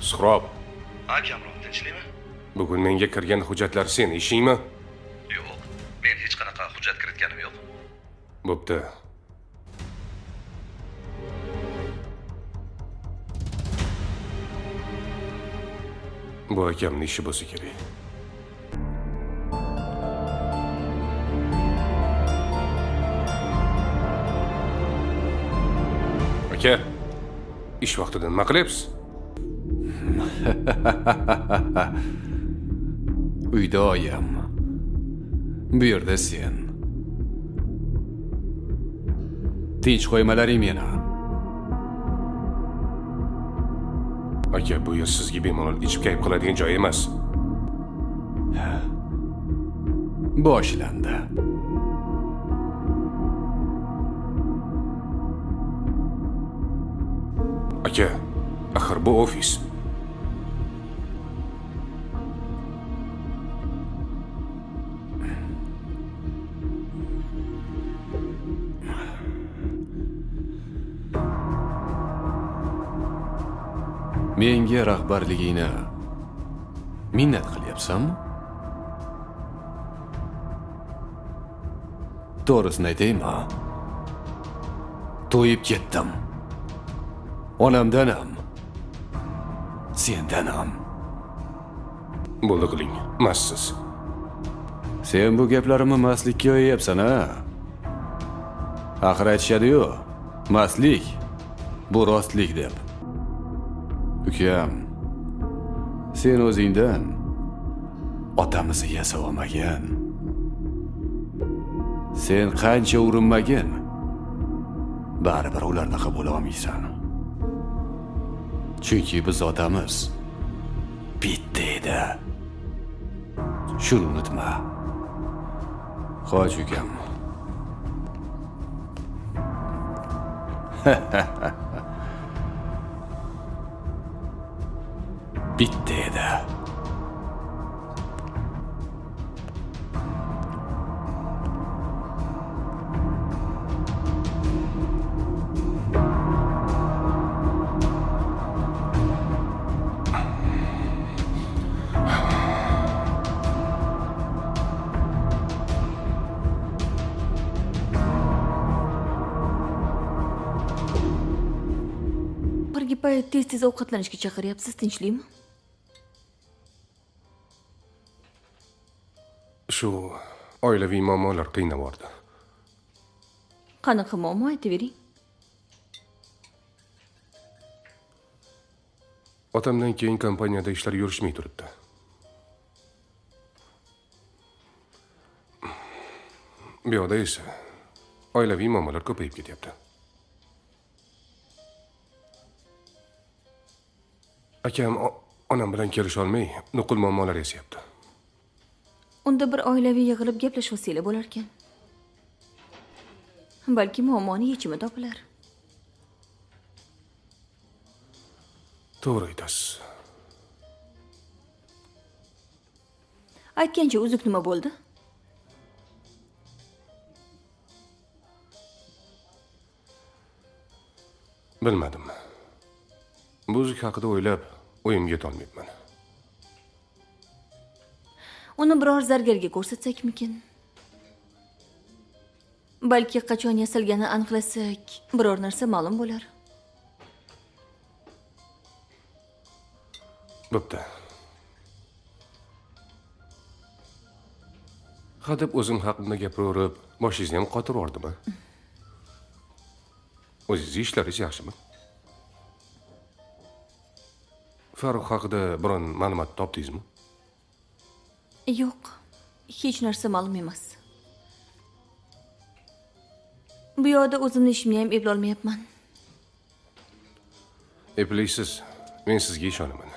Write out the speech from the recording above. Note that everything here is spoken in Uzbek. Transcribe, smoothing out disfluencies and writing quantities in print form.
Suhrob, Kamron, tinchlikmi? bugun menga kirgan hujjatlar seni ishingmi? Yo'q, men hech qanaqa hujjat kiritganim yo'q. Bo'pti. Bu akamning ishi bo'lsa kerak. Aka, ish vaqtida nima qilyapsiz? Uyda oyim. Bu yerda sen. Tinch qo'ymalaring meni. Aka, bu yer sizga bemalol ichib kayf qiladigan joy emas. Boshlandi. Aka, axir bu ofis. Menga rahbarligingni minnat qilyapsanmi? To'g'risini aytaymi? To'yib ketdim. Onamdan ham, sendan ham. Bo'ldi qiling, massiz. Sen bu gaplarimni mastlikka yo'yapsan, ha? Axir aytishadi-yu, mastlik bu rostlik deb. Ukam, sen o'zingdan otamizni yasab olmagan. Sen qancha urinmagin, baribir ulardaqa bo'la olmaysan. Chunki biz otamiz bitta edi. Shuni unutma. Qoch ukam. Bitta edi. Oxirgi payt tez-tez ovqatlanishga chaqiryapsiz, tinchlikmi? Shu oilaviy muammolar qiynavordi. Qanaqa muammo, aytavering. Otamdan keyin kompaniyada ishlar yurishmay turibdi. Bu yoqda esa oilaviy muammolar ko'payib ketyapti. Akam onam bilan kelisha olmay, nuqul muammolar yasayapti. Unda bir oilaviy yig'ilib gaplashsanglar bo'lar ekan. Balki muammoning yechimi topilar. To'g'ri aytasiz. Aytgancha uzuk nima bo'ldi? Bilmadim. Bu uzuk haqida o'ylab, o'yimga yetolmayapman. Uni biror zargarga ko'rsatsak-mikin? Balki qachon yasalganini aniqlasak, biror narsa ma'lum bo'lar. Bo'pti. Hadeb o'zim haqimda gapiraverib, boshingizni ham qotirib yubordimmi? O'zingizning ishlaringiz yaxshimi? Farruh haqida biron ma'lumot topdingizmi? Yo'q, hech narsa ma'lum emas. Bu yoqda o'zimni ishimni ham eplolmayapman. Eplaysiz, men sizga ishonaman.